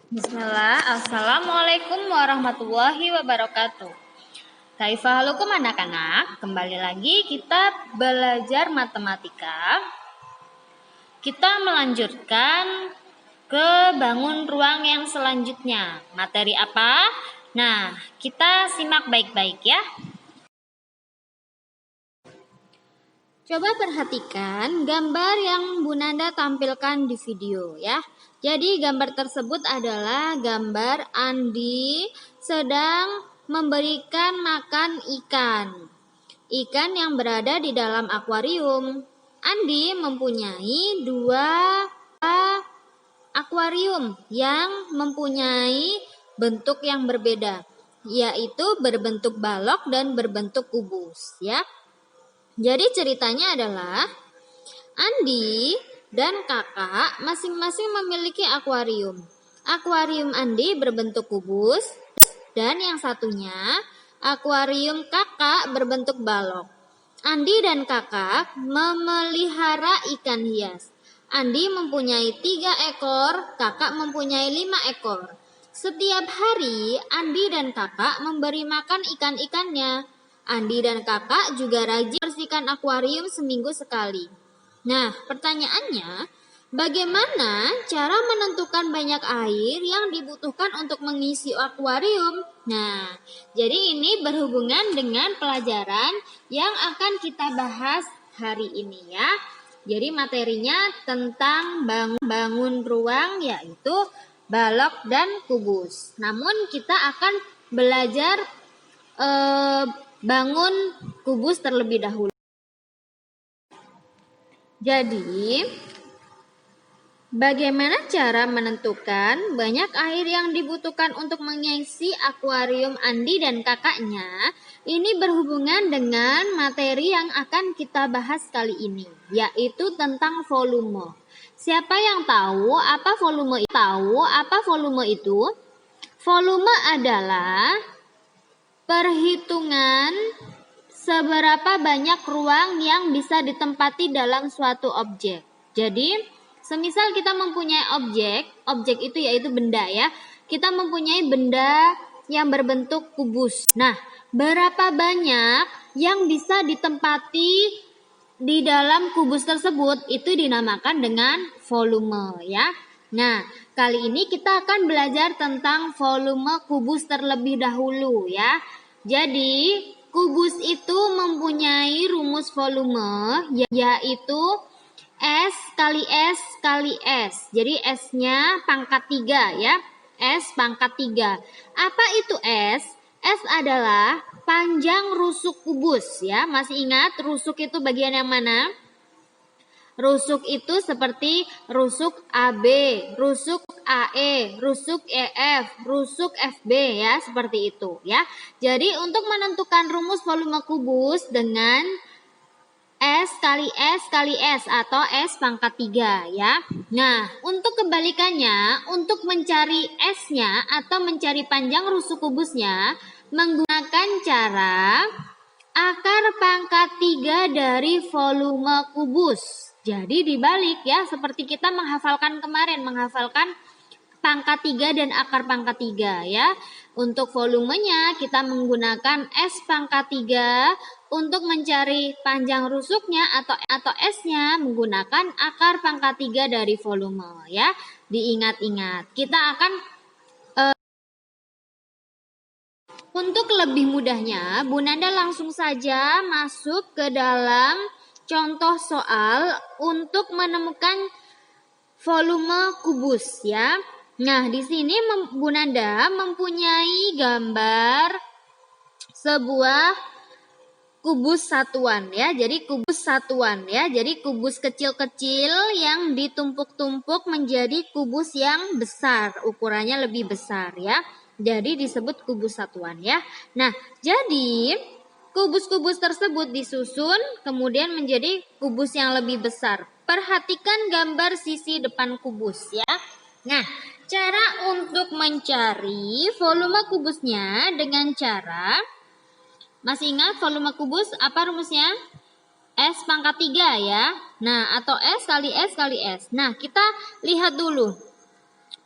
Bismillah, Assalamualaikum warahmatullahi wabarakatuh. Kaifa halukum anak-anak? Kembali lagi kita belajar matematika. Kita melanjutkan ke bangun ruang yang selanjutnya. Materi apa? Nah, kita simak baik-baik ya. Coba perhatikan gambar yang Bu Nanda tampilkan di video ya. Jadi gambar tersebut adalah gambar Andi sedang memberikan makan ikan. Ikan yang berada di dalam akuarium. Andi mempunyai dua akuarium yang mempunyai bentuk yang berbeda, yaitu berbentuk balok dan berbentuk kubus ya. Jadi ceritanya adalah Andi dan kakak masing-masing memiliki akuarium. Akuarium Andi berbentuk kubus dan yang satunya akuarium kakak berbentuk balok. Andi dan kakak memelihara ikan hias. Andi mempunyai 3 ekor, kakak mempunyai 5 ekor. Setiap hari Andi dan kakak memberi makan ikan-ikannya. Andi dan kakak juga rajin bersihkan akuarium seminggu sekali. Nah, pertanyaannya, bagaimana cara menentukan banyak air yang dibutuhkan untuk mengisi akuarium? Nah, jadi ini berhubungan dengan pelajaran yang akan kita bahas hari ini ya. Jadi materinya tentang bangun ruang, yaitu balok dan kubus. Namun kita akan belajar bangun kubus terlebih dahulu. Jadi, bagaimana cara menentukan banyak air yang dibutuhkan untuk mengisi akuarium Andi dan kakaknya? Ini berhubungan dengan materi yang akan kita bahas kali ini, yaitu tentang volume. Siapa yang tahu apa volume itu? Volume adalah perhitungan seberapa banyak ruang yang bisa ditempati dalam suatu objek. Jadi, semisal kita mempunyai objek itu yaitu benda ya. Kita mempunyai benda yang berbentuk kubus. Nah, berapa banyak yang bisa ditempati di dalam kubus tersebut itu dinamakan dengan volume ya. Nah, kali ini kita akan belajar tentang volume kubus terlebih dahulu ya. Jadi, kubus itu mempunyai rumus volume yaitu S kali S kali S. Jadi S-nya pangkat 3 ya. S pangkat 3. Apa itu S? S adalah panjang rusuk kubus ya. Masih ingat rusuk itu bagian yang mana? Rusuk itu seperti rusuk AB, rusuk AE, rusuk EF, rusuk FB ya, seperti itu ya. Jadi untuk menentukan rumus volume kubus dengan S kali S atau S pangkat 3 ya. Nah, untuk kebalikannya, untuk mencari S-nya atau mencari panjang rusuk kubusnya menggunakan cara akar pangkat 3 dari volume kubus. Jadi dibalik ya, seperti kita menghafalkan kemarin, menghafalkan pangkat 3 dan akar pangkat 3 ya. Untuk volumenya kita menggunakan S pangkat 3, untuk mencari panjang rusuknya atau S-nya menggunakan akar pangkat 3 dari volume ya. Diingat-ingat. Kita akan untuk lebih mudahnya, Bu Nanda langsung saja masuk ke dalam contoh soal untuk menemukan volume kubus ya. Nah, di sini Bu Nanda mempunyai gambar sebuah kubus satuan ya. Jadi kubus satuan ya. Jadi kubus kecil-kecil yang ditumpuk-tumpuk menjadi kubus yang besar, ukurannya lebih besar ya. Jadi disebut kubus satuan ya. Nah, jadi kubus-kubus tersebut disusun kemudian menjadi kubus yang lebih besar. Perhatikan gambar sisi depan kubus ya. Nah, cara untuk mencari volume kubusnya dengan cara, masih ingat volume kubus apa rumusnya? S pangkat 3 ya. Nah, atau S kali S kali S. Nah, kita lihat dulu.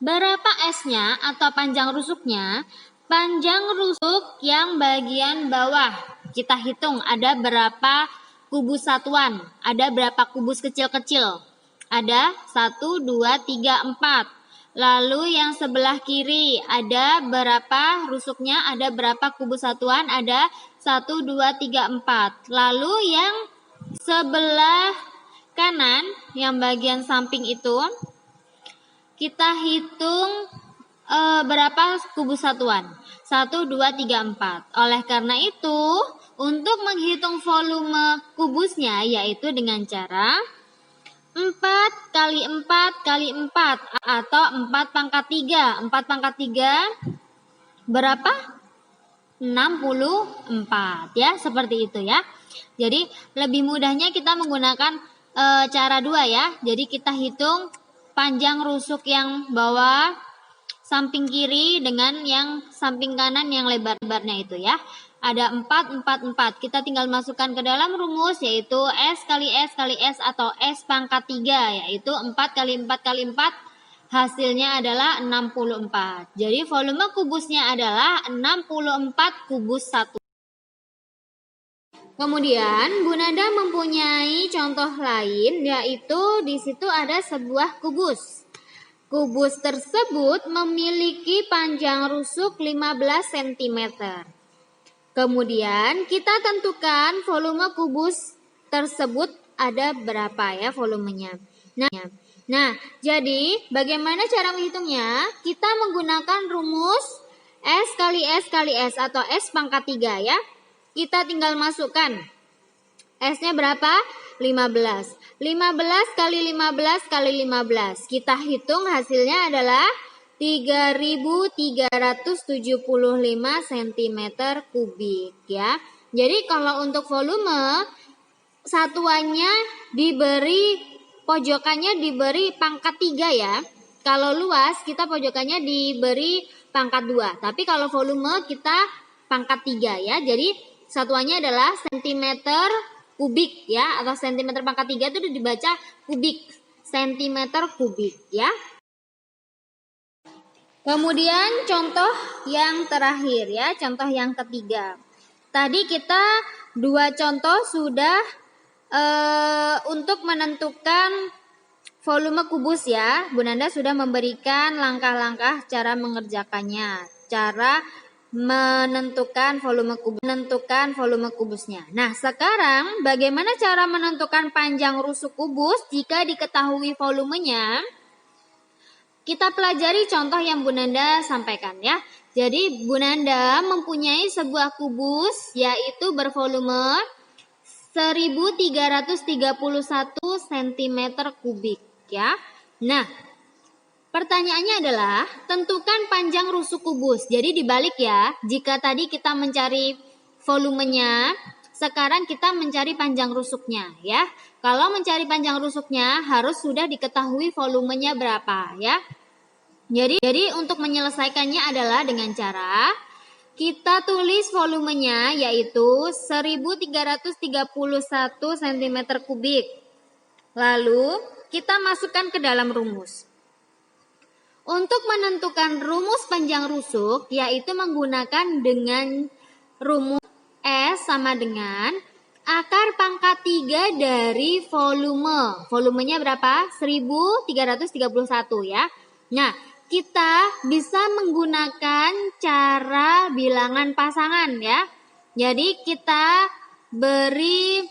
Berapa S-nya atau panjang rusuknya? Panjang rusuk yang bagian bawah. Kita hitung ada berapa kubus satuan. Ada berapa kubus kecil-kecil. Ada 1, 2, 3, 4. Lalu yang sebelah kiri ada berapa rusuknya? Ada berapa kubus satuan? Ada 1, 2, 3, 4. Lalu yang sebelah kanan, yang bagian samping itu, kita hitung berapa kubus satuan? 1, 2, 3, 4. Oleh karena itu, untuk menghitung volume kubusnya yaitu dengan cara 4 kali 4 kali 4 atau 4 pangkat 3. 4 pangkat 3 berapa? 64 ya, seperti itu ya. Jadi lebih mudahnya kita menggunakan cara 2 ya. Jadi kita hitung panjang rusuk yang bawah samping kiri dengan yang samping kanan yang lebar-lebarnya itu ya. Ada 4, 4, 4. Kita tinggal masukkan ke dalam rumus yaitu S kali S kali S atau S pangkat 3 yaitu 4 kali 4 kali 4 hasilnya adalah 64. Jadi volume kubusnya adalah 64 kubus 1. Kemudian Bu Nanda mempunyai contoh lain yaitu di situ ada sebuah kubus. Kubus tersebut memiliki panjang rusuk 15 cm. Kemudian kita tentukan volume kubus tersebut ada berapa ya volumenya. Nah, jadi bagaimana cara menghitungnya? Kita menggunakan rumus S kali S kali S atau S pangkat 3 ya. Kita tinggal masukkan. S-nya berapa? 15. 15 kali 15 kali 15. Kita hitung hasilnya adalah 3.375 cm kubik ya. Jadi kalau untuk volume satuannya diberi pojokannya diberi pangkat 3 ya. Kalau luas kita pojokannya diberi pangkat 2. Tapi kalau volume kita pangkat 3 ya. Jadi satuannya adalah cm kubik ya, atau cm pangkat 3 itu dibaca kubik, cm kubik ya. Kemudian contoh yang terakhir ya, contoh yang ketiga. Tadi kita 2 contoh sudah untuk menentukan volume kubus ya. Bu Nanda sudah memberikan langkah-langkah cara mengerjakannya, cara menentukan volume kubusnya. Nah, sekarang bagaimana cara menentukan panjang rusuk kubus jika diketahui volumenya? Kita pelajari contoh yang Bu Nanda sampaikan ya. Jadi Bu Nanda mempunyai sebuah kubus yaitu bervolume 1331 cm kubik ya. Nah, pertanyaannya adalah tentukan panjang rusuk kubus. Jadi dibalik ya. Jika tadi kita mencari volumenya, sekarang kita mencari panjang rusuknya ya. Kalau mencari panjang rusuknya harus sudah diketahui volumenya berapa ya. Jadi untuk menyelesaikannya adalah dengan cara kita tulis volumenya yaitu 1331 cm kubik. Lalu kita masukkan ke dalam rumus. Untuk menentukan rumus panjang rusuk yaitu menggunakan dengan rumus S sama dengan akar pangkat 3 dari volume. Volumenya berapa? 1331 ya. Nah, kita bisa menggunakan cara bilangan pasangan ya. Jadi kita beri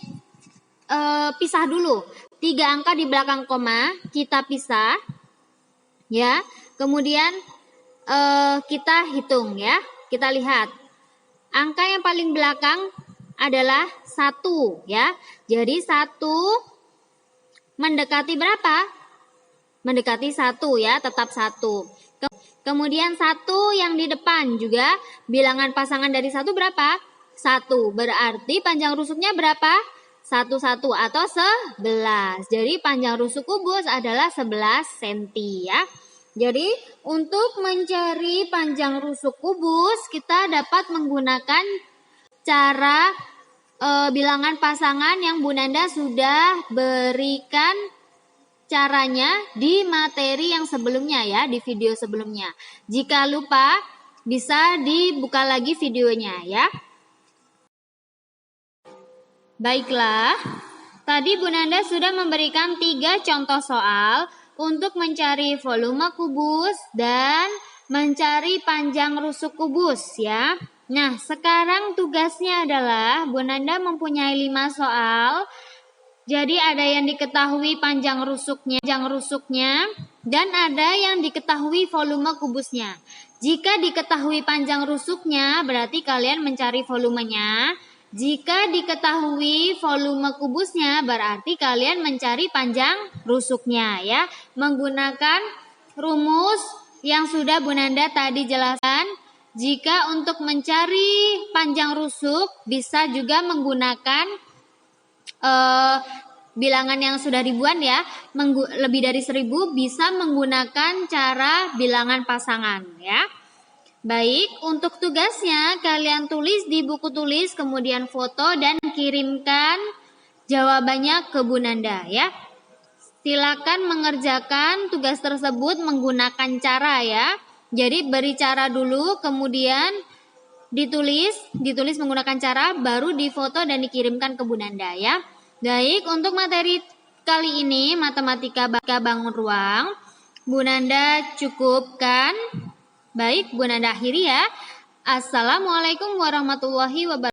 pisah dulu. 3 angka di belakang koma kita pisah ya. Kemudian kita hitung ya. Kita lihat. Angka yang paling belakang adalah 1 ya. Jadi 1 mendekati berapa? Mendekati 1 ya, tetap 1. Kemudian 1 yang di depan juga bilangan pasangan dari 1 berapa? 1. Berarti panjang rusuknya berapa? 1 atau 11. Jadi panjang rusuk kubus adalah 11 cm ya. Jadi untuk mencari panjang rusuk kubus kita dapat menggunakan cara bilangan pasangan yang Bu Nanda sudah berikan caranya di materi yang sebelumnya ya, di video sebelumnya. Jika lupa, bisa dibuka lagi videonya ya. Baiklah, tadi Bu Nanda sudah memberikan 3 contoh soal untuk mencari volume kubus dan mencari panjang rusuk kubus ya. Nah, sekarang tugasnya adalah Bu Nanda mempunyai 5 soal. Jadi ada yang diketahui panjang rusuknya dan ada yang diketahui volume kubusnya. Jika diketahui panjang rusuknya, berarti kalian mencari volumenya. Jika diketahui volume kubusnya, berarti kalian mencari panjang rusuknya ya. Menggunakan rumus yang sudah Bu Nanda tadi jelaskan. Jika untuk mencari panjang rusuk, bisa juga menggunakan bilangan yang sudah ribuan ya, lebih dari 1000 bisa menggunakan cara bilangan pasangan ya. Baik, untuk tugasnya kalian tulis di buku tulis, kemudian foto dan kirimkan jawabannya ke Bu Nanda ya. Silakan mengerjakan tugas tersebut menggunakan cara ya. Jadi beri cara dulu, kemudian ditulis menggunakan cara, baru difoto dan dikirimkan ke Bu Nanda ya. Baik, untuk materi kali ini matematika bangun ruang Bu Nanda cukupkan. Baik, Bu Nanda akhiri ya. Assalamualaikum warahmatullahi wabarakatuh.